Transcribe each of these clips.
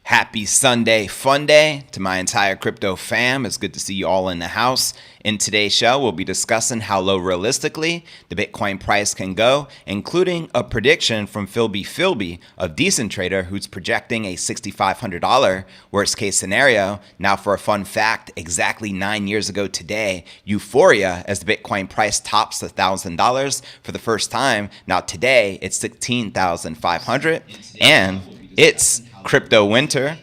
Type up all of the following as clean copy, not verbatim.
Happy Sunday fun day to my entire crypto fam. It's good to see you all in the house. In today's show, we'll be discussing how low realistically the Bitcoin price can go, including a prediction from Philby of Decent Trader, who's projecting a $6,500 worst case scenario. Now for a fun fact, exactly 9 years ago today, euphoria as the Bitcoin price tops $1,000 for the first time. Now today, it's $16,500 and it's crypto winter.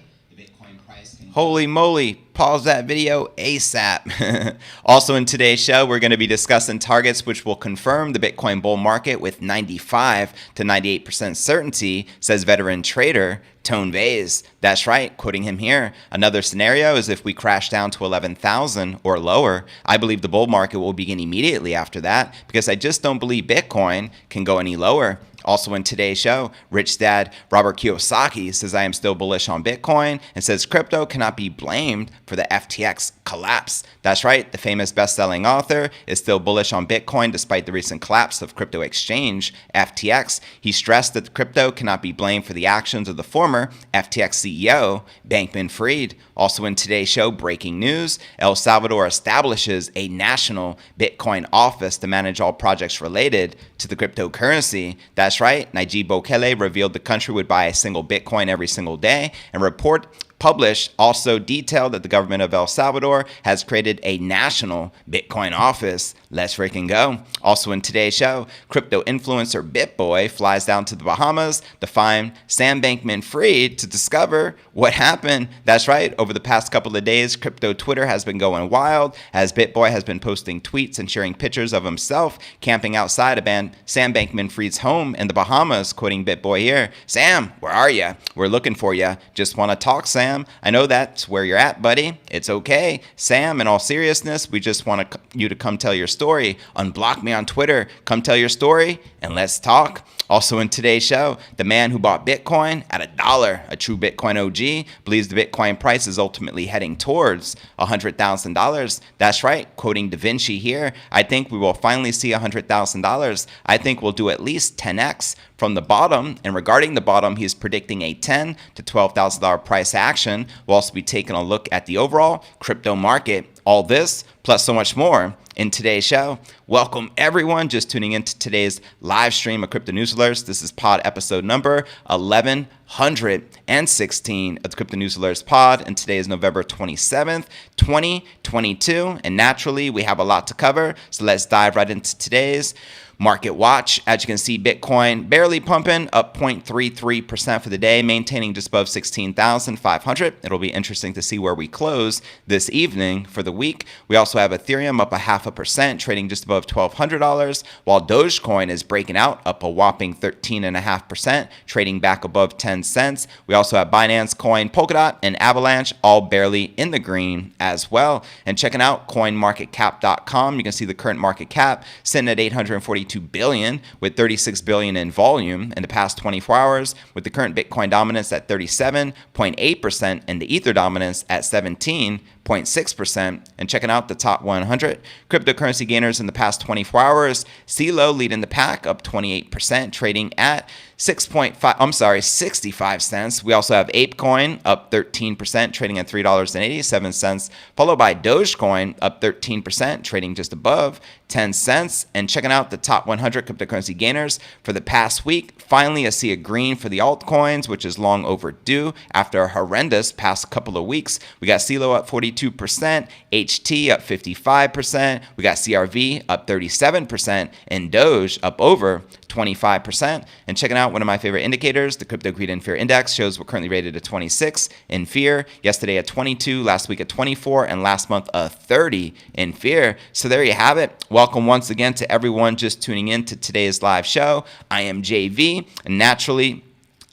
Holy moly, pause that video ASAP. Also in today's show, we're going to be discussing targets which will confirm the Bitcoin bull market with 95 to 98% certainty, says veteran trader Vays. That's right, quoting him here. Another scenario is if we crash down to 11,000 or lower. I believe the bull market will begin immediately after that because I just don't believe Bitcoin can go any lower. Also in today's show, Rich Dad Robert Kiyosaki says I am still bullish on Bitcoin and says crypto cannot be blamed for the FTX collapse. That's right, the famous best-selling author is still bullish on Bitcoin despite the recent collapse of crypto exchange FTX. He stressed that crypto cannot be blamed for the actions of the former FTX CEO, Bankman-Fried. Also in today's show, breaking news, El Salvador establishes a national Bitcoin office to manage all projects related to the cryptocurrency. That's right, Nayib Bukele revealed the country would buy a single Bitcoin every single day, and report published also detailed that the government of El Salvador has created a national Bitcoin office. Let's freaking go. Also in today's show, crypto influencer Bitboy flies down to the Bahamas to find Sam Bankman-Fried to discover what happened. That's right, over the past couple of days, crypto Twitter has been going wild as Bitboy has been posting tweets and sharing pictures of himself camping outside of Sam Bankman-Fried's home in the Bahamas, quoting Bitboy here. Sam, where are you? We're looking for you. Just want to talk, Sam. I know that's where you're at, buddy. It's okay. Sam, in all seriousness, we just want you to come tell your story. Unblock me on Twitter. Come tell your story and let's talk. Also in today's show, the man who bought Bitcoin at $1, a true Bitcoin OG, believes the Bitcoin price is ultimately heading towards $100,000. That's right, quoting Davinci here. I think we will finally see $100,000. I think we'll do at least 10x from the bottom. And regarding the bottom, he's predicting a $10,000 to $12,000 price action. We'll also be taking a look at the overall crypto market. All this, plus so much more in today's show. Welcome everyone just tuning into today's live stream of Crypto News Alerts. This is pod episode number 1116 of the Crypto News Alerts pod, and today is November 27th, 2022. And naturally, we have a lot to cover, so let's dive right into today's market watch. As you can see, Bitcoin barely pumping, up 0.33% for the day, maintaining just above 16,500. It'll be interesting to see where we close this evening for the week. We also have Ethereum up 0.5%, trading just above $1,200, while Dogecoin is breaking out, up a whopping 13.5%, trading back above 10 cents. We also have Binance Coin, Polkadot, and Avalanche, all barely in the green as well. And checking out coinmarketcap.com, you can see the current market cap sitting at 842 billion with 36 billion in volume in the past 24 hours, with the current Bitcoin dominance at 37.8% and the Ether dominance at 17.6%. And checking out the top 100 cryptocurrency gainers in the past 24 hours, CeeLo leading the pack, up 28%, trading at 65 cents. We also have ApeCoin up 13%, trading at $3.87, followed by Dogecoin up 13%, trading just above 10 cents. And checking out the top 100 cryptocurrency gainers for the past week, finally I see a green for the altcoins, which is long overdue after a horrendous past couple of weeks. We got CeeLo up 42%, HT up 55%, we got CRV up 37%, and Doge up over 25%. And checking out one of my favorite indicators, the Crypto Greed and Fear Index, shows we're currently rated at 26 in fear, yesterday at 22, last week at 24, and last month a 30 in fear. So there you have it. Welcome once again to everyone just tuning in to today's live show. I am JV, and naturally,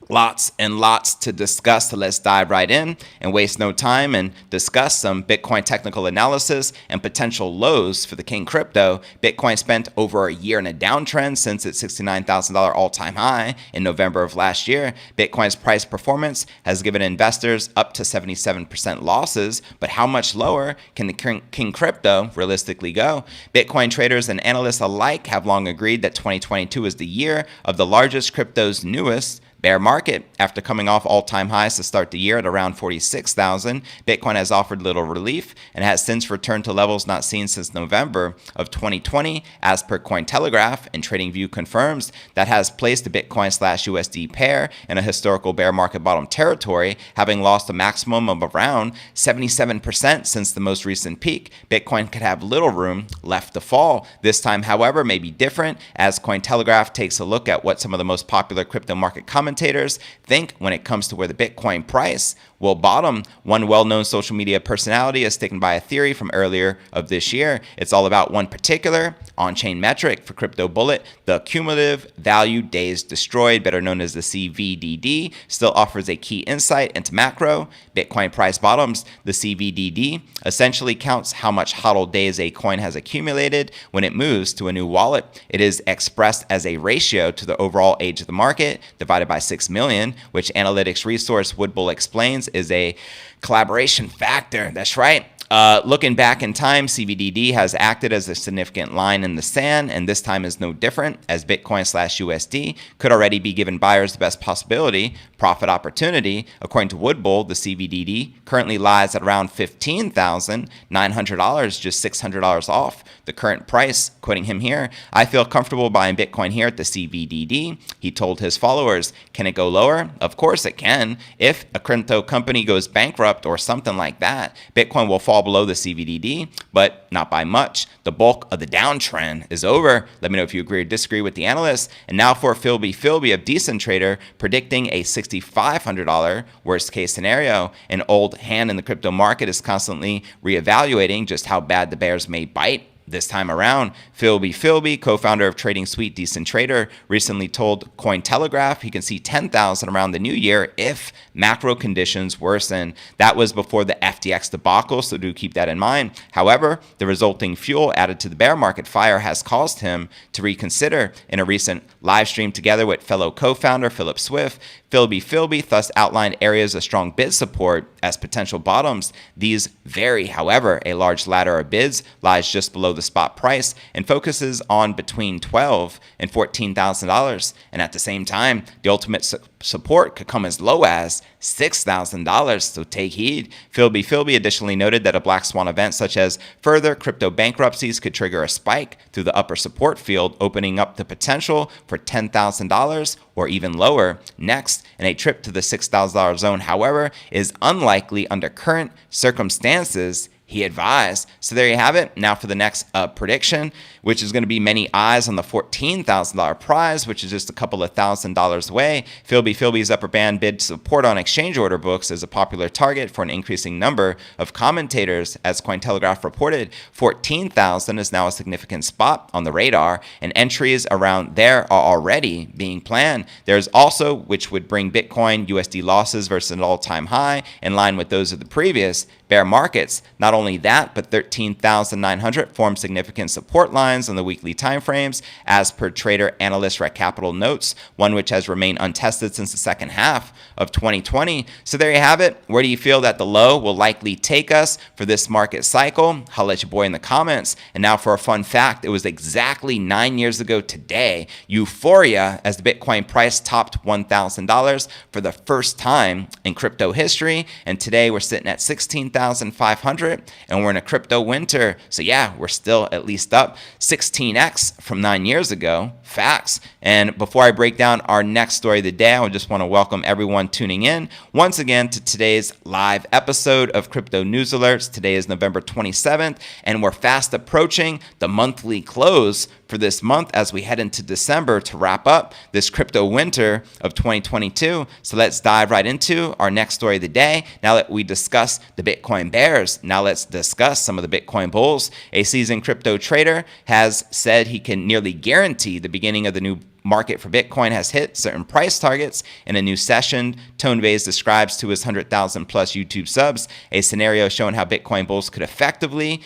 lots and lots to discuss, so let's dive right in and waste no time and discuss some Bitcoin technical analysis and potential lows for the King Crypto. Bitcoin spent over a year in a downtrend since its $69,000 all-time high in November of last year. Bitcoin's price performance has given investors up to 77% losses, but how much lower can the King Crypto realistically go? Bitcoin traders and analysts alike have long agreed that 2022 is the year of the largest crypto's newest bear market. After coming off all-time highs to start the year at around 46,000, Bitcoin has offered little relief and has since returned to levels not seen since November of 2020, as per Cointelegraph, and TradingView confirms that has placed the Bitcoin/USD pair in a historical bear market bottom territory, having lost a maximum of around 77% since the most recent peak. Bitcoin could have little room left to fall. This time, however, may be different, as Cointelegraph takes a look at what some of the most popular crypto market commentators think when it comes to where the Bitcoin price will bottom. One well-known social media personality is sticking by a theory from earlier of this year. It's all about one particular on-chain metric for Crypto Bullet. The cumulative value days destroyed, better known as the CVDD, still offers a key insight into macro Bitcoin price bottoms. The CVDD essentially counts how much HODL days a coin has accumulated when it moves to a new wallet. It is expressed as a ratio to the overall age of the market divided by 6 million, which analytics resource Woodbull explains is a collaboration factor. That's right. Looking back in time, CVDD has acted as a significant line in the sand, and this time is no different, as Bitcoin/USD could already be giving buyers the best possibility, profit opportunity. According to Woodbull, the CVDD currently lies at around $15,900, just $600 off the current price. Quoting him here, "I feel comfortable buying Bitcoin here at the CVDD." He told his followers, "Can it go lower? Of course it can. If a crypto company goes bankrupt or something like that, Bitcoin will fall below the CVDD, but not by much. The bulk of the downtrend is over." Let me know if you agree or disagree with the analyst. And now for Philby of Decent Trader, predicting a $6,500 worst case scenario. An old hand in the crypto market is constantly reevaluating just how bad the bears may bite this time around. Philby, co-founder of Trading Suite Decent Trader, recently told Cointelegraph he can see 10,000 around the new year if macro conditions worsen. That was before the FTX debacle, so do keep that in mind. However, the resulting fuel added to the bear market fire has caused him to reconsider. In a recent live stream together with fellow co-founder Philip Swift, Philby thus outlined areas of strong bid support as potential bottoms. These vary, however. A large ladder of bids lies just below the spot price and focuses on between $12,000 and $14,000. And at the same time, the ultimate support could come as low as $6,000, so take heed. Philby additionally noted that a black swan event such as further crypto bankruptcies could trigger a spike through the upper support field, opening up the potential for $10,000 or even lower. Next, and a trip to the $6,000 zone, however, is unlikely under current circumstances, he advised. So there you have it. Now for the next prediction, which is going to be many eyes on the $14,000 prize, which is just a couple of $1,000 away. Philby's upper band bid support on exchange order books is a popular target for an increasing number of commentators. As Cointelegraph reported, 14,000 is now a significant spot on the radar, and entries around there are already being planned. There's also, which would bring Bitcoin USD losses versus an all-time high in line with those of the previous bear markets. Not only that, but 13,900 form significant support lines on the weekly timeframes, as per trader analyst Rec Capital notes, one which has remained untested since the second half of 2020. So there you have it. Where do you feel that the low will likely take us for this market cycle? Holla at your boy in the comments. And now for a fun fact, it was exactly 9 years ago today, euphoria, as the Bitcoin price topped $1,000 for the first time in crypto history. And today we're sitting at 16,500, and we're in a crypto winter. So yeah, we're still at least up 16x from 9 years ago. Facts. And before I break down our next story of the day, I just want to welcome everyone tuning in once again to today's live episode of Crypto News Alerts. Today is November 27th, and we're fast approaching the monthly close for this month as we head into December to wrap up this crypto winter of 2022. So let's dive right into our next story of the day. Now that we discuss the Bitcoin bears, now let's discuss some of the Bitcoin bulls. A seasoned crypto trader has said he can nearly guarantee the beginning of the new market for Bitcoin has hit certain price targets. In a new session, Vays describes to his 100,000 plus YouTube subs a scenario showing how Bitcoin bulls could effectively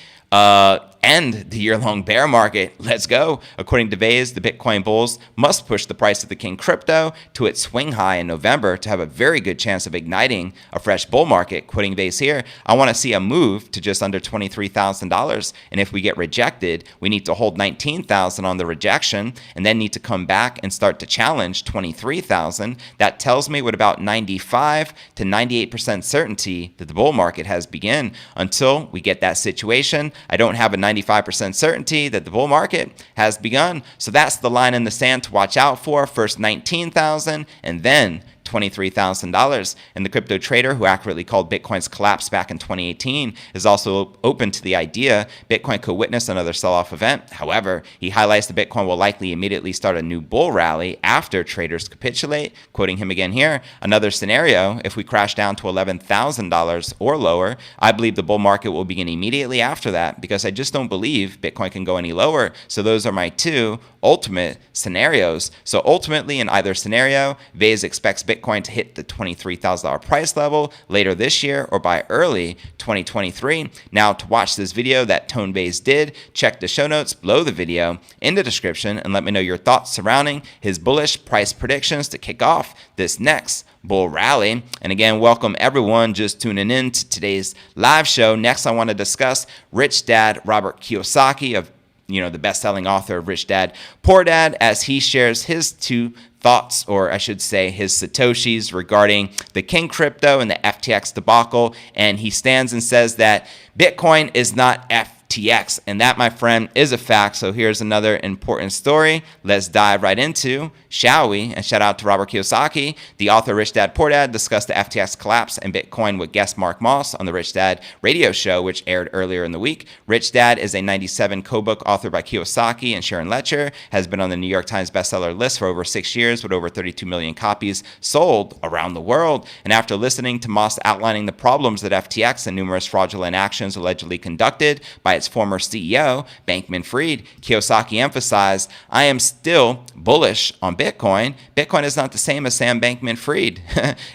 end the year-long bear market. Let's go. According to Vays, the Bitcoin bulls must push the price of the king crypto to its swing high in November to have a very good chance of igniting a fresh bull market. Quoting Vays here, "I want to see a move to just under $23,000. And if we get rejected, we need to hold 19,000 on the rejection and then need to come back back and start to challenge 23,000, that tells me with about 95 to 98% certainty that the bull market has begun. Until we get that situation, I don't have a 95% certainty that the bull market has begun. So that's the line in the sand to watch out for. First 19,000 and then $23,000. And the crypto trader who accurately called Bitcoin's collapse back in 2018 is also open to the idea Bitcoin could witness another sell-off event. However, he highlights that Bitcoin will likely immediately start a new bull rally after traders capitulate. Quoting him again here, another scenario, if we crash down to $11,000 or lower, I believe the bull market will begin immediately after that because I just don't believe Bitcoin can go any lower. So those are my two ultimate scenarios. So ultimately, in either scenario, Vays expects Bitcoin to hit the $23,000 price level later this year or by early 2023. Now, to watch this video that Tone Vays did, check the show notes below the video in the description and let me know your thoughts surrounding his bullish price predictions to kick off this next bull rally. And again, welcome everyone just tuning in to today's live show. Next, I want to discuss Rich Dad Robert Kiyosaki of the best-selling author of Rich Dad, Poor Dad, as he shares his two thoughts, or I should say his Satoshis, regarding the King crypto and the FTX debacle. And he stands and says that Bitcoin is not FTX. And that, my friend, is a fact. So here's another important story. Let's dive right into, shall we? And shout out to Robert Kiyosaki. The author Rich Dad Poor Dad discussed the FTX collapse and Bitcoin with guest Mark Moss on the Rich Dad radio show, which aired earlier in the week. Rich Dad is a 97 co-book authored by Kiyosaki and Sharon Letcher, has been on the New York Times bestseller list for over 6 years with over 32 million copies sold around the world. And after listening to Moss outlining the problems that FTX and numerous fraudulent actions allegedly conducted by its former CEO, Bankman-Fried, Kiyosaki emphasized, I am still bullish on Bitcoin. Bitcoin is not the same as Sam Bankman-Fried.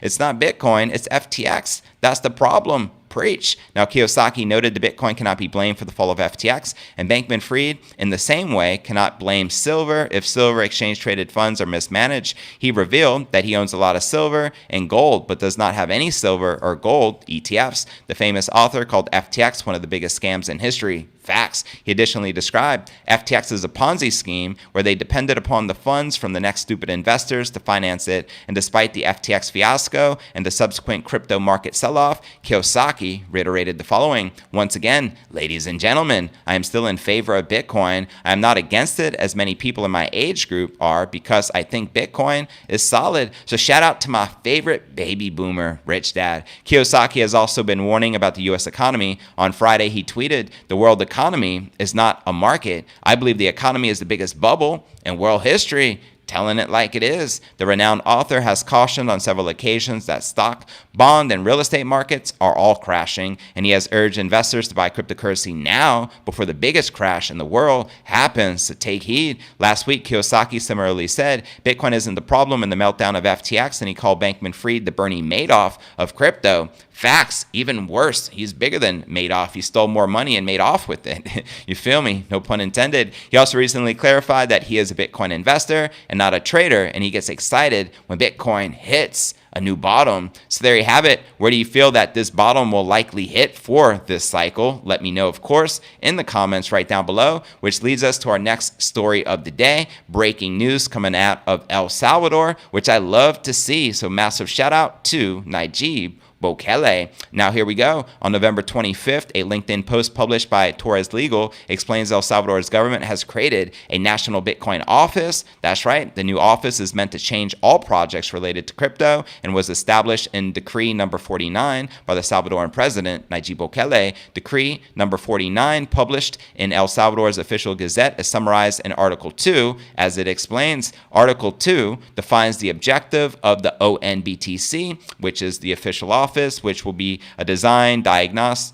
It's not Bitcoin, it's FTX. That's the problem. Preach. Now, Kiyosaki noted the Bitcoin cannot be blamed for the fall of FTX, and Bankman-Fried, in the same way, cannot blame silver if silver exchange-traded funds are mismanaged. He revealed that he owns a lot of silver and gold, but does not have any silver or gold ETFs. The famous author called FTX one of the biggest scams in history. Facts. He additionally described FTX as a Ponzi scheme where they depended upon the funds from the next stupid investors to finance it. And despite the FTX fiasco and the subsequent crypto market sell-off, Kiyosaki reiterated the following. Once again, ladies and gentlemen, I am still in favor of Bitcoin. I am not against it as many people in my age group are because I think Bitcoin is solid. So shout out to my favorite baby boomer, Rich Dad. Kiyosaki has also been warning about the U.S. economy. On Friday, he tweeted, the world economy is not a market. I believe the economy is the biggest bubble in world history. Telling it like it is. The renowned author has cautioned on several occasions that stock, bond, and real estate markets are all crashing, and he has urged investors to buy cryptocurrency now before the biggest crash in the world happens. To take heed. Last week, Kiyosaki similarly said Bitcoin isn't the problem in the meltdown of FTX, and he called Bankman-Fried the Bernie Madoff of crypto. Facts, even worse. He's bigger than Madoff. He stole more money and made off with it. You feel me? No pun intended. He also recently clarified that he is a Bitcoin investor and not a trader, and he gets excited when Bitcoin hits a new bottom. So there you have it. Where do you feel that this bottom will likely hit for this cycle? Let me know, of course, in the comments right down below, which leads us to our next story of the day. Breaking news coming out of El Salvador, which I love to see. So massive shout out to Nayib Bukele. Now here we go. On November 25th, a LinkedIn post published by Torres Legal explains El Salvador's government has created a national Bitcoin office. That's right. The new office is meant to change all projects related to crypto and was established in Decree number 49 by the Salvadoran president, Nayib Bukele. Decree number 49, published in El Salvador's official gazette, is summarized in Article 2, as it explains. Article 2 defines the objective of the ONBTC, which is the official office, which will be a design, diagnose,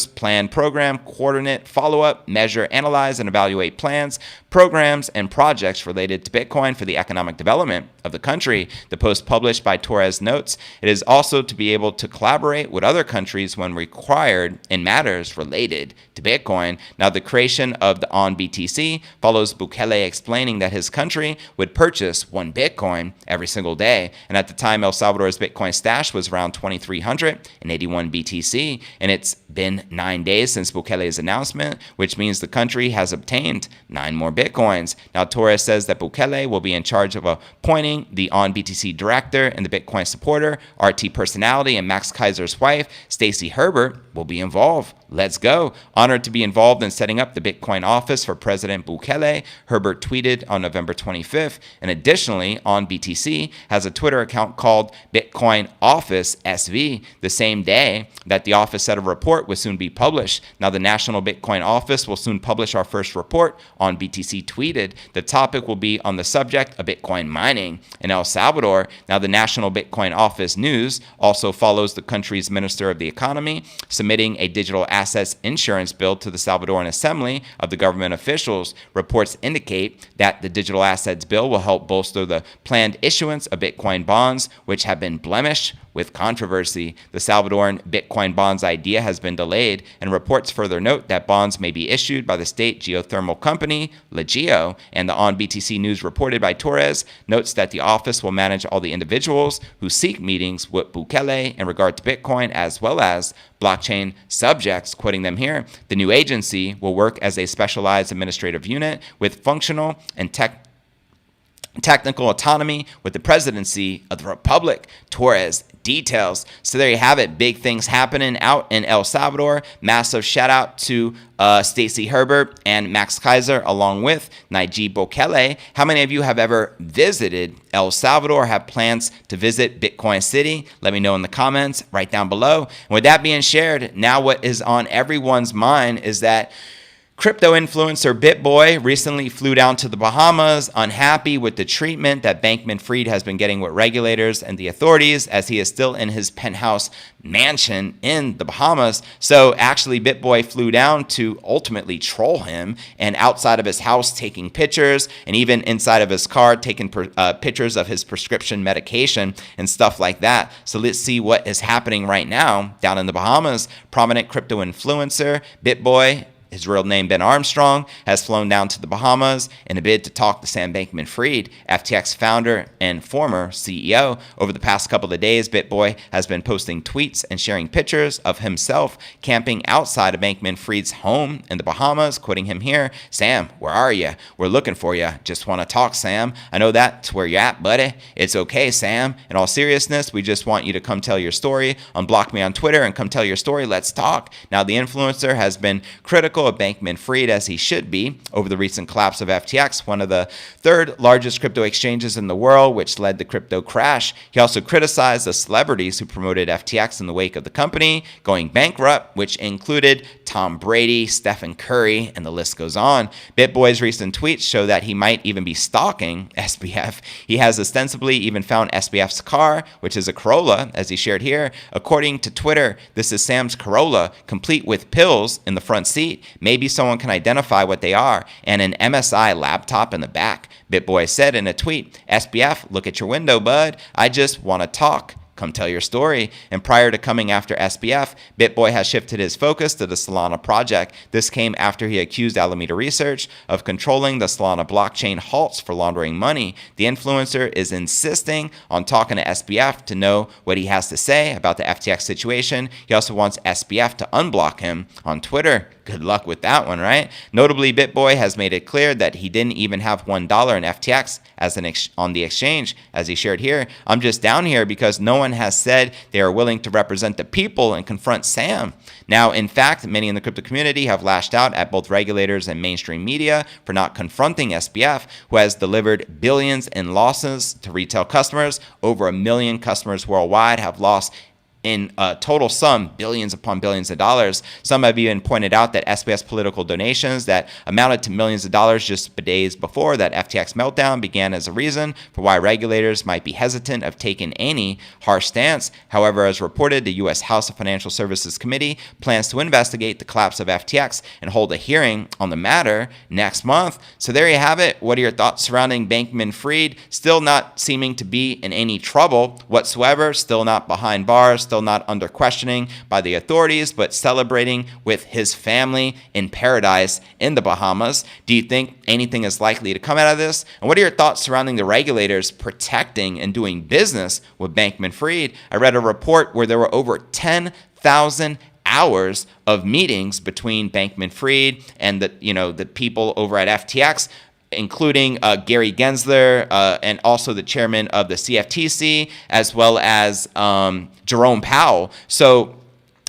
plan, program, coordinate, follow-up, measure, analyze, and evaluate plans, programs, and projects related to Bitcoin for the economic development of the country. The post published by Torres notes it is also to be able to collaborate with other countries when required in matters related to Bitcoin. Now, the creation of the ONBTC follows Bukele explaining that his country would purchase one Bitcoin every single day. And at the time, El Salvador's Bitcoin stash was around $2,381 BTC, and it's been 9 days since Bukele's announcement, which means the country has obtained 9 more Bitcoins. Now, Torres says that Bukele will be in charge of appointing the on-BTC director and the Bitcoin supporter, RT personality, and Max Kaiser's wife, Stacey Herbert, will be involved. Let's go. Honored to be involved in setting up the Bitcoin office for President Bukele, Herbert tweeted on November 25th. And additionally, on BTC has a Twitter account called Bitcoin Office SV, the same day that the office said a report will soon be published. Now, the National Bitcoin Office will soon publish our first report. On BTC tweeted, the topic will be on the subject of Bitcoin mining in El Salvador. Now, the National Bitcoin Office news also follows the country's Minister of the Economy submitting a digital assets insurance bill to the Salvadoran Assembly of the government officials. Reports indicate that the digital assets bill will help bolster the planned issuance of Bitcoin bonds, which have been blemished with controversy. The Salvadoran Bitcoin bonds idea has been delayed, and reports further note that bonds may be issued by the state geothermal company, Legeo, and the On BTC News reported by Torres notes that the office will manage all the individuals who seek meetings with Bukele in regard to Bitcoin as well as blockchain subjects. Quoting them here, the new agency will work as a specialized administrative unit with functional and technical autonomy with the presidency of the Republic. Torres details. So there you have it. Big things happening out in El Salvador. Massive shout out to Stacey Herbert and Max Kaiser along with Nayib Bukele. How many of you have ever visited El Salvador, have plans to visit Bitcoin City? Let me know in the comments right down below. And with that being shared, now what is on everyone's mind is that crypto influencer Bitboy recently flew down to the Bahamas, unhappy with the treatment that Bankman-Fried has been getting with regulators and the authorities, as he is still in his penthouse mansion in the Bahamas. So actually, Bitboy flew down to ultimately troll him, and outside of his house taking pictures, and even inside of his car taking pictures of his prescription medication and stuff like that. So let's see what is happening right now down in the Bahamas. Prominent crypto influencer Bitboy, his real name Ben Armstrong, has flown down to the Bahamas in a bid to talk to Sam Bankman-Fried, FTX founder and former CEO. Over the past couple of days, Bitboy has been posting tweets and sharing pictures of himself camping outside of Bankman-Fried's home in the Bahamas. Quoting him here, "Sam, where are you? We're looking for you. Just want to talk, Sam. I know that's where you're at, buddy. It's okay, Sam. In all seriousness, we just want you to come tell your story. Unblock me on Twitter and come tell your story. Let's talk." Now, the influencer has been critical of Bankman-Fried, as he should be, over the recent collapse of FTX, one of the third largest crypto exchanges in the world, which led the crypto crash. He also criticized the celebrities who promoted FTX in the wake of the company going bankrupt, which included Tom Brady, Stephen Curry, and the list goes on. Bitboy's recent tweets show that he might even be stalking SBF. He has ostensibly even found SBF's car, which is a Corolla, as he shared here. According to Twitter, this is Sam's Corolla, complete with pills in the front seat. Maybe someone can identify what they are, and an MSI laptop in the back. Bitboy said in a tweet, "SBF, look at your window, bud. I just want to talk. Come tell your story." And prior to coming after SBF, Bitboy has shifted his focus to the Solana project. This came after he accused Alameda Research of controlling the Solana blockchain halts for laundering money. The influencer is insisting on talking to SBF to know what he has to say about the FTX situation. He also wants SBF to unblock him on Twitter. Good luck with that one, right? Notably, Bitboy has made it clear that he didn't even have $1 in FTX as on the exchange. As he shared here, "I'm just down here because no one has said they are willing to represent the people and confront Sam." Now, in fact, many in the crypto community have lashed out at both regulators and mainstream media for not confronting SBF, who has delivered billions in losses to retail customers. Over 1 million customers worldwide have lost in a total sum, billions upon billions of dollars. Some have even pointed out that SBS political donations that amounted to millions of dollars just days before that FTX meltdown began as a reason for why regulators might be hesitant of taking any harsh stance. However, as reported, the U.S. House of Financial Services Committee plans to investigate the collapse of FTX and hold a hearing on the matter next month. So there you have it. What are your thoughts surrounding Bankman-Fried? Still not seeming to be in any trouble whatsoever, still not behind bars, still not under questioning by the authorities, but celebrating with his family in paradise in the Bahamas. Do you think anything is likely to come out of this? And what are your thoughts surrounding the regulators protecting and doing business with Bankman-Fried? I read a report where there were over 10,000 hours of meetings between Bankman-Fried and the people over at FTX, including Gary Gensler and also the chairman of the CFTC, as well as Jerome Powell. So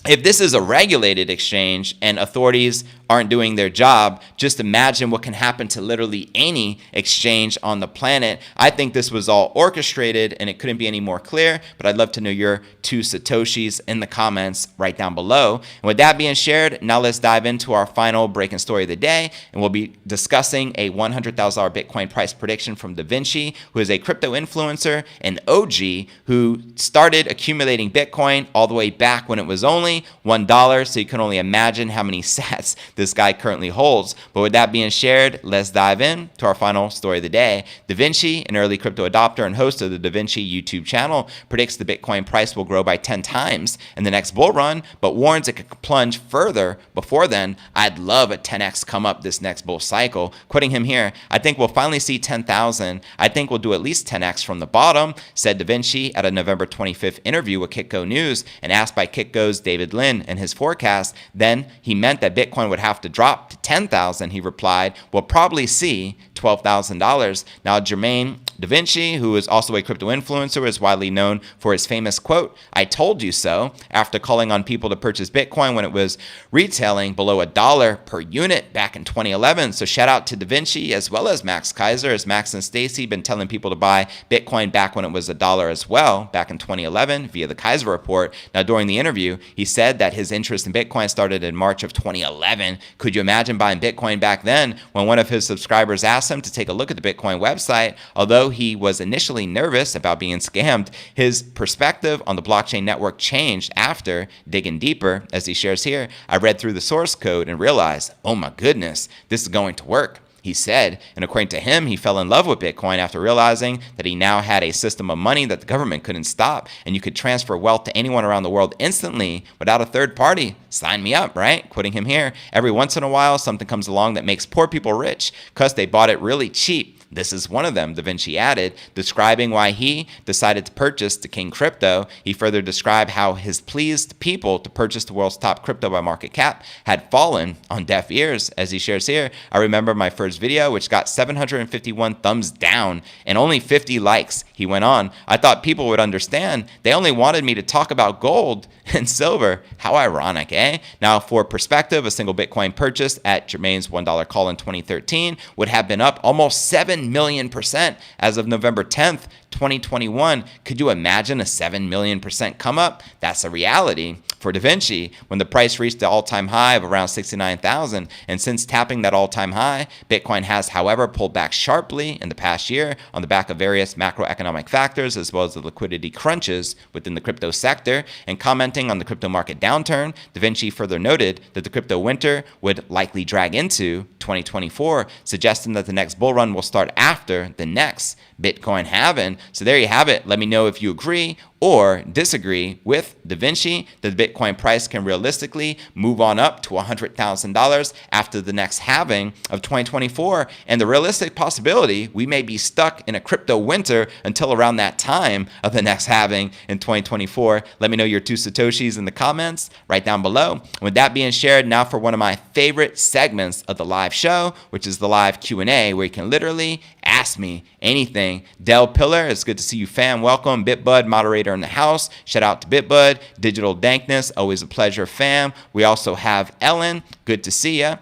if this is a regulated exchange and authorities aren't doing their job, just imagine what can happen to literally any exchange on the planet. I think this was all orchestrated and it couldn't be any more clear, but I'd love to know your 2 Satoshis in the comments right down below. And with that being shared, now let's dive into our final breaking story of the day, and we'll be discussing a $100,000 Bitcoin price prediction from Davinci, who is a crypto influencer and OG who started accumulating Bitcoin all the way back when it was only $1, so you can only imagine how many sats this guy currently holds. But with that being shared, let's dive in to our final story of the day. Davinci, an early crypto adopter and host of the Davinci YouTube channel, predicts the Bitcoin price will grow by 10 times in the next bull run, but warns it could plunge further before then. I'd love a 10x come up this next bull cycle. Quoting him here, I think we'll finally see 10,000. I think we'll do at least 10x from the bottom, said Davinci at a November 25th interview with Kitco News, and asked by Kitco's David Lin and his forecast. Then he meant that Bitcoin would have to drop to 10,000. He replied, we'll probably see $12,000. Now, Jermaine Davinci, who is also a crypto influencer, is widely known for his famous quote, "I told you so," after calling on people to purchase Bitcoin when it was retailing below $1 per unit back in 2011. So shout out to Davinci as well as Max Kaiser, as Max and Stacy been telling people to buy Bitcoin back when it was $1 as well, back in 2011 via the Kaiser report. Now, during the interview, he said that his interest in Bitcoin started in March of 2011. Could you imagine buying Bitcoin back then? When one of his subscribers asked him to take a look at the Bitcoin website, although he was initially nervous about being scammed, his perspective on the blockchain network changed after digging deeper. As he shares here, I read through the source code and realized, oh my goodness, this is going to work, he said. And according to him, he fell in love with Bitcoin after realizing that he now had a system of money that the government couldn't stop, and you could transfer wealth to anyone around the world instantly without a third party. Sign me up, right? Quoting him here, every once in a while, something comes along that makes poor people rich because they bought it really cheap. This is one of them, Davinci added, describing why he decided to purchase the King Crypto. He further described how his pleased people to purchase the world's top crypto by market cap had fallen on deaf ears. As he shares here, I remember my first video, which got 751 thumbs down and only 50 likes. He went on, I thought people would understand. They only wanted me to talk about gold and silver. How ironic, eh? Now, for perspective, a single Bitcoin purchased at Jermaine's $1 call in 2013 would have been up almost 7 million % as of November 10th, 2021. Could you imagine a 7 million % come up? That's a reality for Davinci when the price reached the all-time high of around 69,000. And since tapping that all-time high, Bitcoin has, however, pulled back sharply in the past year on the back of various macroeconomic factors as well as the liquidity crunches within the crypto sector. And commenting on the crypto market downturn, Davinci further noted that the crypto winter would likely drag into 2024, suggesting that the next bull run will start after the next Bitcoin halving. So there you have it. Let me know if you agree or disagree with Davinci that the Bitcoin price can realistically move on up to $100,000 after the next halving of 2024. And the realistic possibility we may be stuck in a crypto winter until around that time of the next halving in 2024. Let me know your 2 Satoshis in the comments right down below. With that being shared, now for one of my favorite segments of the live show, which is the live Q&A, where you can literally ask me anything. Del Pillar, it's good to see you, fam. Welcome. Bitbud, moderator in the house. Shout out to Bitbud. Digital Dankness, always a pleasure, fam. We also have Ellen. Good to see ya.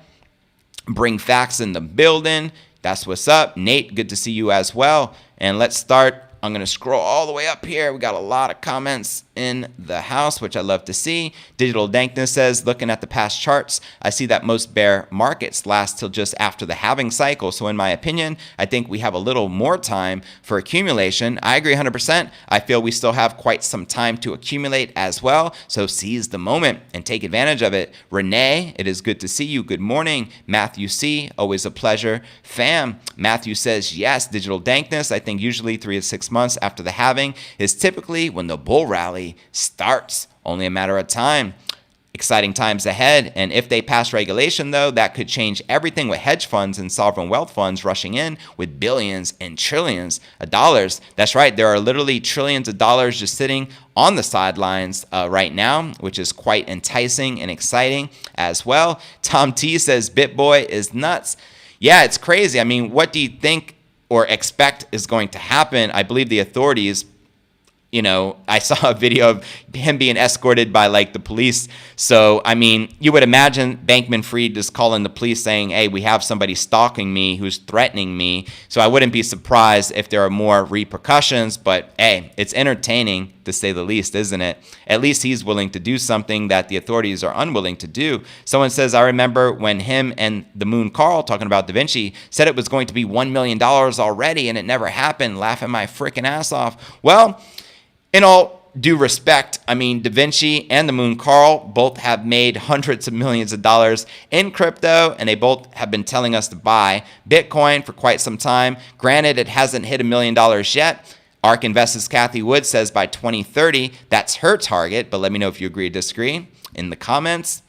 Bring Facts in the building. That's what's up. Nate, good to see you as well. And let's start. I'm going to scroll all the way up here. We got a lot of comments in the house, which I love to see. Digital Dankness says, looking at the past charts, I see that most bear markets last till just after the halving cycle. So in my opinion, I think we have a little more time for accumulation. I agree 100%. I feel we still have quite some time to accumulate as well. So seize the moment and take advantage of it. Renee, it is good to see you. Good morning. Matthew C, always a pleasure. Fam, Matthew says, yes, Digital Dankness. I think usually 3 to 6 6 months after the halving is typically when the bull rally starts. Only a matter of time. Exciting times ahead, and if they pass regulation, though, that could change everything with hedge funds and sovereign wealth funds rushing in with billions and trillions of dollars. That's right, there are literally trillions of dollars just sitting on the sidelines right now, which is quite enticing and exciting as well. Tom T says Bitboy is nuts. Yeah, it's crazy. I mean, what do you think or expect is going to happen? I believe the authorities, I saw a video of him being escorted by like the police. So, I mean, you would imagine Bankman-Fried just calling the police saying, hey, we have somebody stalking me who's threatening me. So I wouldn't be surprised if there are more repercussions. But hey, it's entertaining to say the least, isn't it? At least he's willing to do something that the authorities are unwilling to do. Someone says, I remember when him and the Moon Carl, talking about Davinci, said it was going to be $1 million already and it never happened, laughing my freaking ass off. Well, in all due respect, I mean, Davinci and the Moon Carl both have made hundreds of millions of dollars in crypto, and they both have been telling us to buy Bitcoin for quite some time. Granted, it hasn't hit $1 million yet. ARK Investors' Kathy Wood says by 2030, that's her target, but let me know if you agree or disagree in the comments.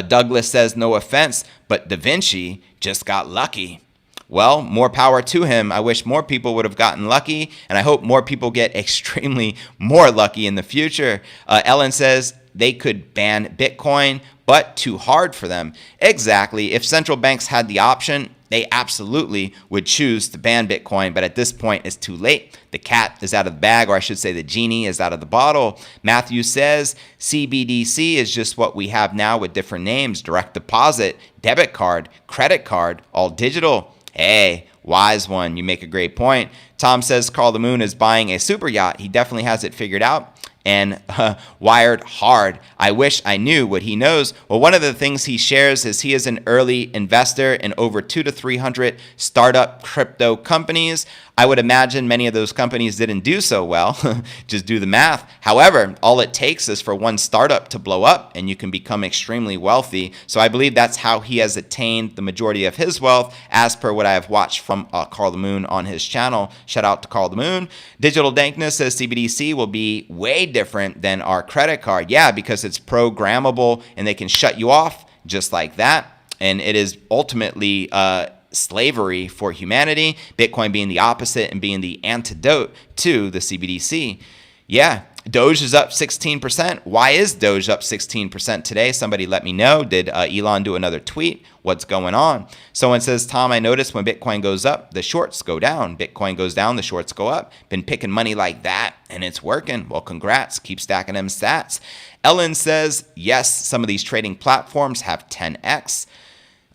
Douglas says, no offense, but Davinci just got lucky. Well, more power to him. I wish more people would have gotten lucky, and I hope more people get extremely more lucky in the future. Ellen says they could ban Bitcoin, but too hard for them. Exactly. If central banks had the option, they absolutely would choose to ban Bitcoin, but at this point, it's too late. The cat is out of the bag, or I should say the genie is out of the bottle. Matthew says CBDC is just what we have now with different names: direct deposit, debit card, credit card, all digital. Hey, wise one. You make a great point. Tom says Carl the Moon is buying a super yacht. He definitely has it figured out and wired hard. I wish I knew what he knows. Well, one of the things he shares is he is an early investor in over 200 to 300 startup crypto companies. I would imagine many of those companies didn't do so well. Just do the math. However, all it takes is for one startup to blow up and you can become extremely wealthy. So I believe that's how he has attained the majority of his wealth, as per what I have watched from Carl the Moon on his channel. Shout out to Carl the Moon. Digital Dankness says CBDC will be way different than our credit card. Yeah, because it's programmable and they can shut you off just like that. And it is ultimately slavery for humanity, Bitcoin being the opposite and being the antidote to the CBDC. Yeah, Doge is up 16%. Why is Doge up 16% today? Somebody let me know. Did Elon do another tweet? What's going on? Someone says, Tom, I noticed when Bitcoin goes up, the shorts go down. Bitcoin goes down, the shorts go up. Been picking money like that, and it's working. Well, congrats. Keep stacking them stats. Ellen says, yes, some of these trading platforms have 10x.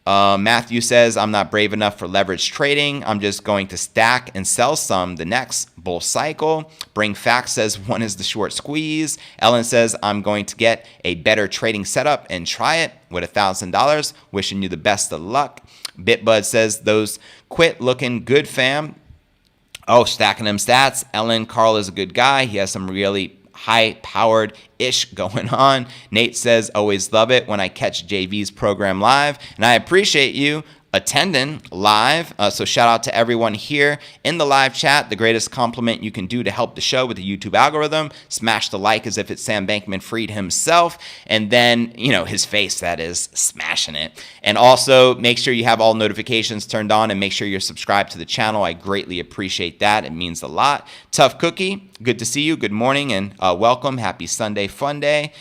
Matthew says, I'm not brave enough for leverage trading. I'm just going to stack and sell some the next bull cycle. Bring Facts says, one is the short squeeze. Ellen says, I'm going to get a better trading setup and try it with $1,000. Wishing you the best of luck. Bitbud says, those quit looking good, fam. Oh, stacking them stats. Ellen, Carl is a good guy. He has some really high-powered-ish going on. Nate says, always love it when I catch JV's program live. And I appreciate you attending live. So shout out to everyone here in the live chat. The greatest compliment you can do to help the show with the YouTube algorithm. Smash the like as if it's Sam Bankman-Fried himself. And then, his face, that is, smashing it. And also make sure you have all notifications turned on and make sure you're subscribed to the channel. I greatly appreciate that. It means a lot. Tough Cookie, good to see you. Good morning and welcome. Happy Sunday, fun day.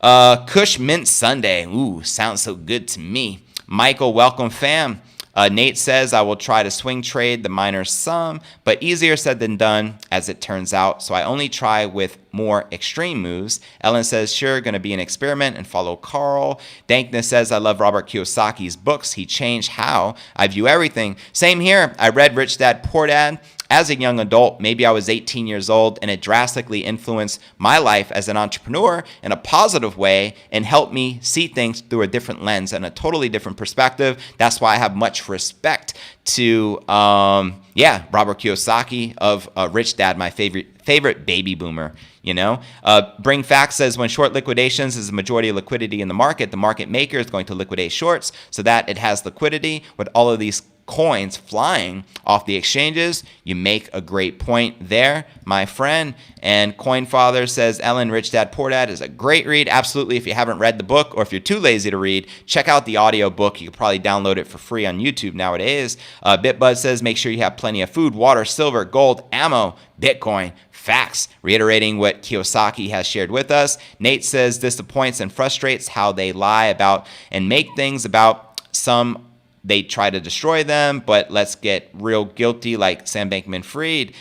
Kush Mint Sunday. Ooh, sounds so good to me. Michael, welcome, fam. Nate says, I will try to swing trade the miners some, but easier said than done, as it turns out. So I only try with more extreme moves. Ellen says, sure, going to be an experiment and follow Carl. Dankness says, I love Robert Kiyosaki's books. He changed how I view everything. Same here. I read Rich Dad Poor Dad as a young adult. Maybe I was 18 years old, and it drastically influenced my life as an entrepreneur in a positive way and helped me see things through a different lens and a totally different perspective. That's why I have much respect to, Robert Kiyosaki of Rich Dad, my favorite baby boomer. Bring Facts says, when short liquidations is the majority of liquidity in the market maker is going to liquidate shorts so that it has liquidity with all of these coins flying off the exchanges. You make a great point there, my friend. And CoinFather says Ellen, Rich Dad, Poor Dad is a great read. Absolutely. If you haven't read the book, or if you're too lazy to read, check out the audio book. You can probably download it for free on YouTube nowadays. BitBud says make sure you have plenty of food, water, silver, gold, ammo, Bitcoin. Facts, reiterating what Kiyosaki has shared with us. Nate says disappoints and frustrates how they lie about and make things about some. They try to destroy them, but let's get real guilty like Sam Bankman-Fried,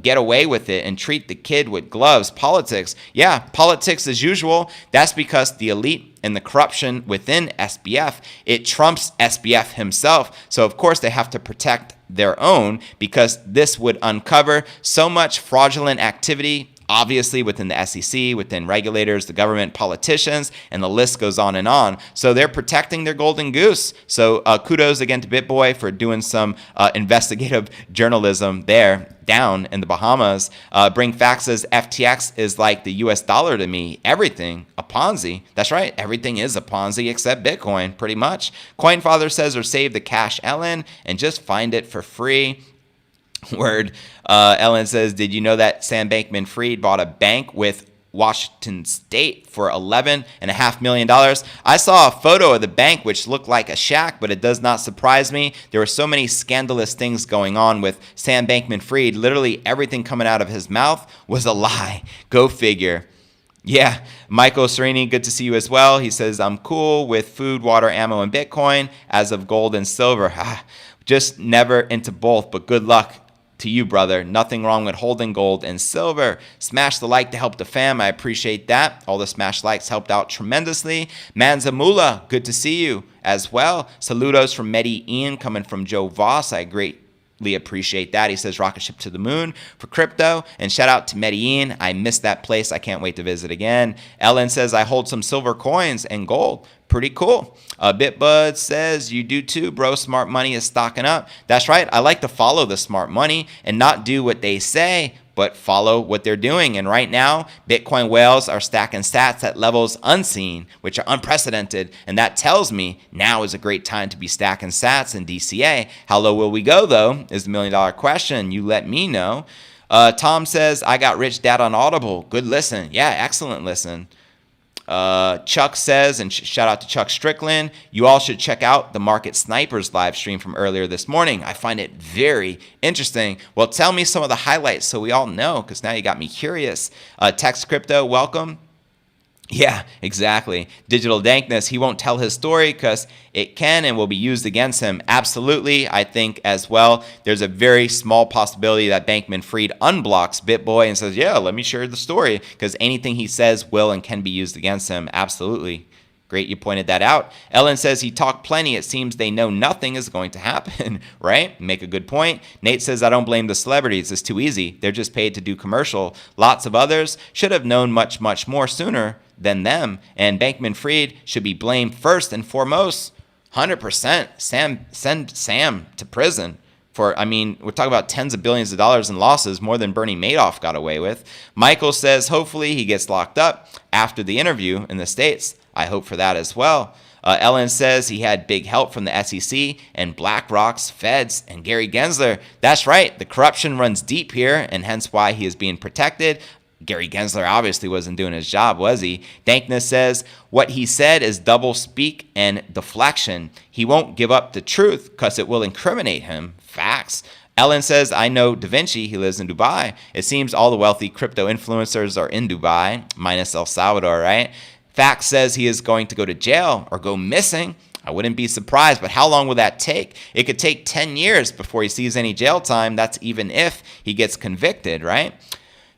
get away with it and treat the kid with gloves. Politics. Yeah, politics as usual. That's because the elite and the corruption within SBF, it trumps SBF himself. So, of course, they have to protect their own because this would uncover so much fraudulent activity, obviously within the SEC, within regulators, the government, politicians, and the list goes on and on. So they're protecting their golden goose. So kudos again to Bitboy for doing some investigative journalism there down in the Bahamas. Bring Facts says FTX is like the US dollar to me. Everything a Ponzi. That's right. Everything is a Ponzi except Bitcoin, pretty much. CoinFather says or save the cash, Ellen, and just find it for free. Word. Ellen says, did you know that Sam Bankman-Fried bought a bank with Washington State for $11.5 million? I saw a photo of the bank which looked like a shack, but it does not surprise me. There were so many scandalous things going on with Sam Bankman-Fried. Literally everything coming out of his mouth was a lie. Go figure. Yeah, Michael Serini, good to see you as well. He says, I'm cool with food, water, ammo, and Bitcoin as of gold and silver. Just never into both, but good luck to you, brother. Nothing wrong with holding gold and silver. Smash the like to help the fam. I appreciate that. All the smash likes helped out tremendously. Manzamula, good to see you as well. Saludos from Medi Ian coming from Joe Voss. I greatly appreciate that. He says rocket ship to the moon for crypto. And shout out to Medellin. I missed that place. I can't wait to visit again. Ellen says I hold some silver coins and gold. Pretty cool. Bitbud says you do too, bro. Smart money is stocking up. That's right. I like to follow the smart money and not do what they say, but follow what they're doing. And right now, Bitcoin whales are stacking sats at levels unseen, which are unprecedented. And that tells me now is a great time to be stacking sats in DCA. How low will we go, though, is the $1 million question. You let me know. Tom says, I got Rich Dad on Audible. Good listen. Yeah, excellent listen. Chuck says, and shout out to Chuck Strickland, you all should check out the Market Snipers live stream from earlier this morning. I find it very interesting. Well, tell me some of the highlights so we all know, because now you got me curious. Tex Crypto, welcome. Yeah, exactly. Digital Dankness, he won't tell his story because it can and will be used against him. Absolutely, I think as well. There's a very small possibility that Bankman-Fried unblocks Bitboy and says, yeah, let me share the story, because anything he says will and can be used against him. Absolutely. Great, you pointed that out. Ellen says he talked plenty. It seems they know nothing is going to happen, right? Make a good point. Nate says, I don't blame the celebrities. It's too easy. They're just paid to do commercial. Lots of others should have known much, much more sooner than them. And Bankman-Fried should be blamed first and foremost. 100%. Send Sam to prison. We're talking about tens of billions of dollars in losses, more than Bernie Madoff got away with. Michael says, hopefully he gets locked up after the interview in the States. I hope for that as well. Ellen says he had big help from the SEC and BlackRock's, Feds, and Gary Gensler. That's right. The corruption runs deep here, and hence why he is being protected. Gary Gensler obviously wasn't doing his job, was he? Dankness says, what he said is double speak and deflection. He won't give up the truth because it will incriminate him. Facts. Ellen says, I know Davinci. He lives in Dubai. It seems all the wealthy crypto influencers are in Dubai, minus El Salvador, right? Facts says he is going to go to jail or go missing. I wouldn't be surprised, but how long will that take? It could take 10 years before he sees any jail time. That's even if he gets convicted, right?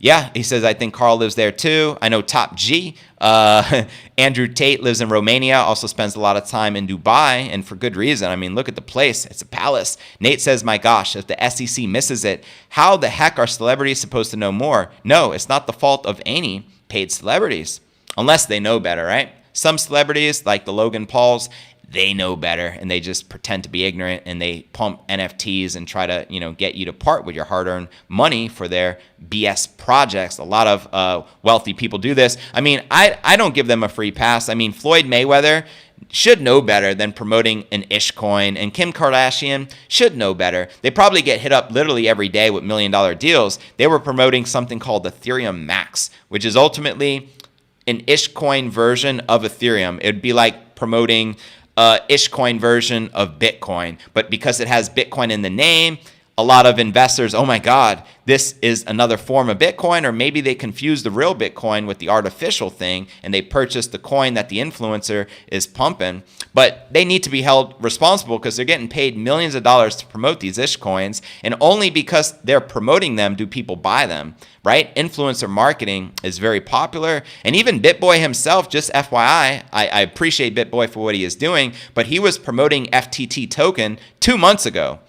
Yeah, he says, I think Carl lives there too. I know Top G. Andrew Tate lives in Romania, also spends a lot of time in Dubai, and for good reason. Look at the place. It's a palace. Nate says, my gosh, if the SEC misses it, how the heck are celebrities supposed to know more? No, it's not the fault of any paid celebrities, unless they know better, right? Some celebrities, like the Logan Pauls, they know better, and they just pretend to be ignorant, and they pump NFTs and try to, get you to part with your hard-earned money for their BS projects. A lot of wealthy people do this. I don't give them a free pass. Floyd Mayweather should know better than promoting an ish coin, and Kim Kardashian should know better. They probably get hit up literally every day with $1 million deals. They were promoting something called Ethereum Max, which is ultimately an ish coin version of Ethereum. It would be like promoting ish coin version of Bitcoin, but because it has Bitcoin in the name, a lot of investors, oh my God, this is another form of Bitcoin, or maybe they confuse the real Bitcoin with the artificial thing and they purchase the coin that the influencer is pumping. But they need to be held responsible because they're getting paid millions of dollars to promote these ish coins, and only because they're promoting them do people buy them, right? Influencer marketing is very popular, and even Bitboy himself, just FYI, I appreciate Bitboy for what he is doing, but he was promoting FTT token 2 months ago.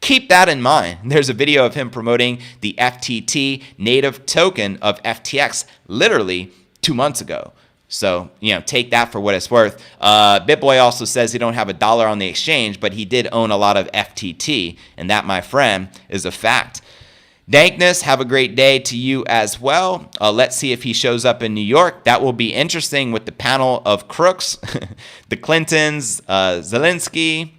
Keep that in mind. There's a video of him promoting the FTT native token of FTX literally 2 months ago. So, take that for what it's worth. Bitboy also says he don't have $1 on the exchange, but he did own a lot of FTT, and that, my friend, is a fact. Dankness, have a great day to you as well. Let's see if he shows up in New York. That will be interesting with the panel of crooks, the Clintons, Zelensky,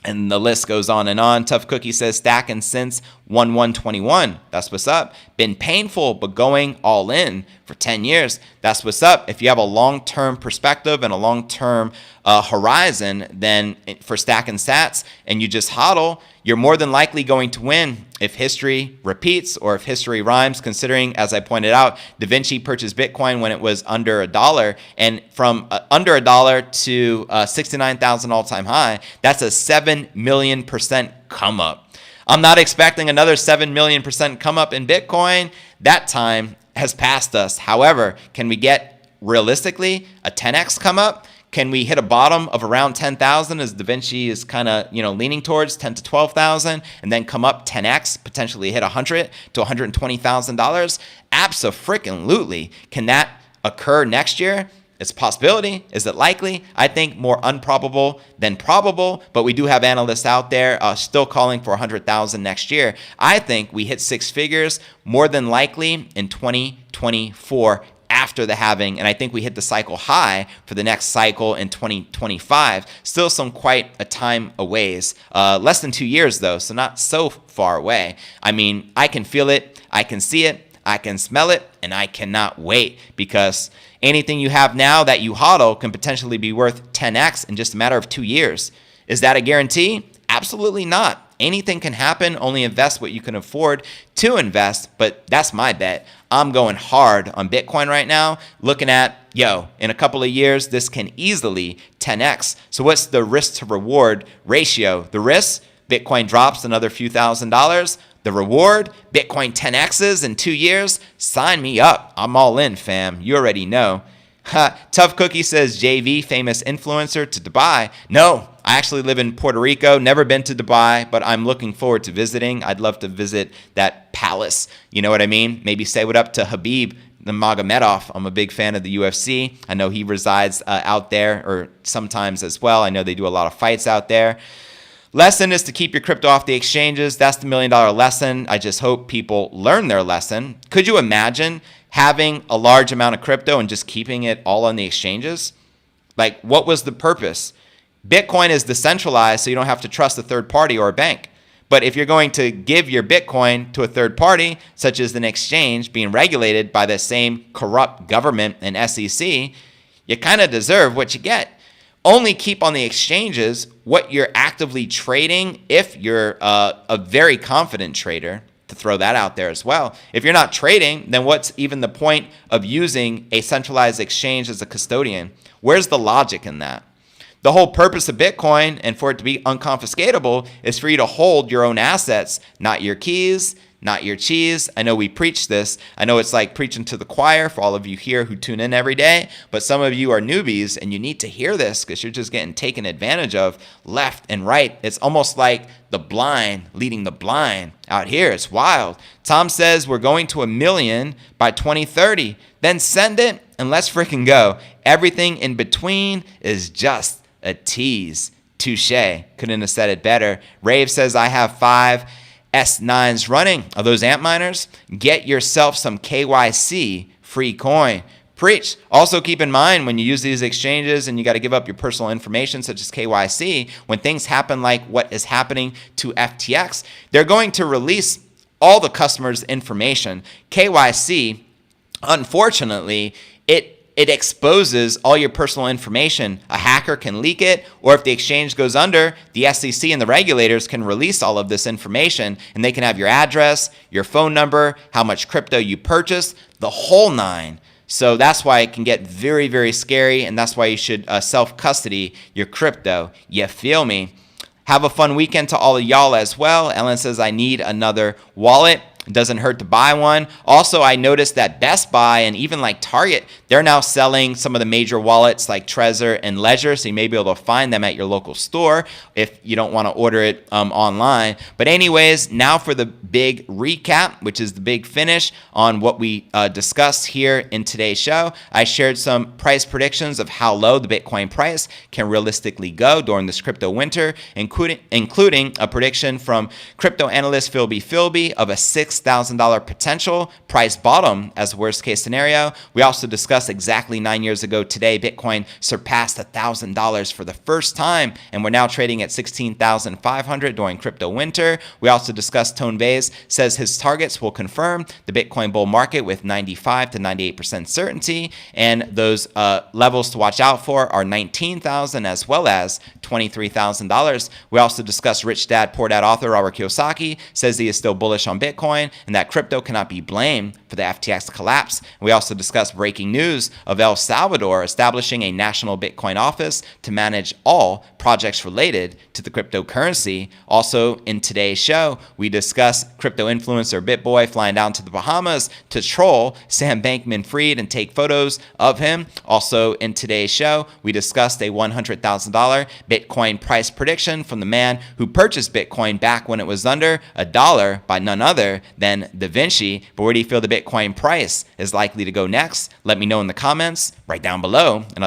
and the list goes on and on. Tough Cookie says stacking since 1/1/21. That's what's up. Been painful, but going all in for 10 years. That's what's up. If you have a long-term perspective and a long-term horizon, then for stacking sats and you just hodl, you're more than likely going to win if history repeats or if history rhymes, considering, as I pointed out, Davinci purchased Bitcoin when it was under $1, and from under $1 to 69,000 all-time high, that's a 7 million % come up. I'm not expecting another 7 million % come up in Bitcoin. That time has passed us. However, can we get realistically a 10x come up? Can we hit a bottom of around 10,000 as Davinci is kind of, leaning towards 10 to 12,000 and then come up 10x, potentially hit $100 to $120,000? Abso-freaking-lutely. Can that occur next year? It's a possibility. Is it likely? I think more unprobable than probable, but we do have analysts out there still calling for 100,000 next year. I think we hit six figures more than likely in 2024 after the halving, and I think we hit the cycle high for the next cycle in 2025. Still quite a time a ways. Less than 2 years though, so not so far away. I mean, I can feel it, I can see it, I can smell it, and I cannot wait, because anything you have now that you hodl can potentially be worth 10x in just a matter of 2 years. Is that a guarantee? Absolutely not. Anything can happen. Only invest what you can afford to invest, but that's my bet. I'm going hard on Bitcoin right now, looking at, in a couple of years, this can easily 10x. So what's the risk to reward ratio? The risk, Bitcoin drops another few $1,000s. The reward, Bitcoin 10x's in 2 years. Sign me up. I'm all in, fam. You already know. Tough Cookie says JV, famous influencer, to Dubai. No, I actually live in Puerto Rico. Never been to Dubai, but I'm looking forward to visiting. I'd love to visit that palace. You know what I mean? Maybe say what up to Habib Nurmagomedov. I'm a big fan of the UFC. I know he resides out there, or sometimes as well. I know they do a lot of fights out there. Lesson is to keep your crypto off the exchanges. That's the $1 million lesson. I just hope people learn their lesson. Could you imagine having a large amount of crypto and just keeping it all on the exchanges? Like, what was the purpose? Bitcoin is decentralized, so you don't have to trust a third party or a bank. But if you're going to give your Bitcoin to a third party, such as an exchange being regulated by the same corrupt government and SEC, you kind of deserve what you get. Only keep on the exchanges what you're actively trading if you're a very confident trader, to throw that out there as well. If you're not trading, then what's even the point of using a centralized exchange as a custodian? Where's the logic in that? The whole purpose of Bitcoin, and for it to be unconfiscatable, is for you to hold your own assets, not your keys, not your cheese. I know we preach this. I know it's like preaching to the choir for all of you here who tune in every day, but some of you are newbies and you need to hear this because you're just getting taken advantage of left and right. It's almost like the blind leading the blind out here. It's wild. Tom says we're going to 1 million by 2030. Then send it and let's freaking go. Everything in between is just a tease. Touche. Couldn't have said it better. Rave says I have 5 S9s running. Are those Antminers? Get yourself some KYC free coin. Preach. Also keep in mind when you use these exchanges and you got to give up your personal information such as KYC, when things happen like what is happening to FTX, they're going to release all the customers' information. KYC, unfortunately, it exposes all your personal information. A hacker can leak it, or if the exchange goes under, the SEC and the regulators can release all of this information, and they can have your address, your phone number, how much crypto you purchased, the whole nine. So that's why it can get very, very scary, and that's why you should self-custody your crypto. You feel me? Have a fun weekend to all of y'all as well. Ellen says, I need another wallet. It doesn't hurt to buy one. Also, I noticed that Best Buy and even like Target, they're now selling some of the major wallets like Trezor and Ledger, so you may be able to find them at your local store if you don't want to order it online. But anyways, now for the big recap, which is the big finish on what we discussed here in today's show. I shared some price predictions of how low the Bitcoin price can realistically go during this crypto winter, including a prediction from crypto analyst Philby of a $6,000 potential price bottom as worst case scenario. We also discussed exactly 9 years ago today, Bitcoin surpassed $1,000 for the first time, and we're now trading at $16,500 during crypto winter. We also discussed Tone Vays says his targets will confirm the Bitcoin bull market with 95 to 98% certainty, and those levels to watch out for are $19,000 as well as $23,000. We also discussed Rich Dad Poor Dad author Robert Kiyosaki says he is still bullish on Bitcoin and that crypto cannot be blamed for the FTX collapse. We also discussed breaking news of El Salvador establishing a national Bitcoin office to manage all projects related to the cryptocurrency. Also in today's show, we discussed crypto influencer Bitboy flying down to the Bahamas to troll Sam Bankman-Fried and take photos of him. Also in today's show, we discussed a $100,000 Bitcoin price prediction from the man who purchased Bitcoin back when it was under $1 by none other than Davinci. But where do you feel the Bitcoin price is likely to go next? Let me know in the comments right down below, and I look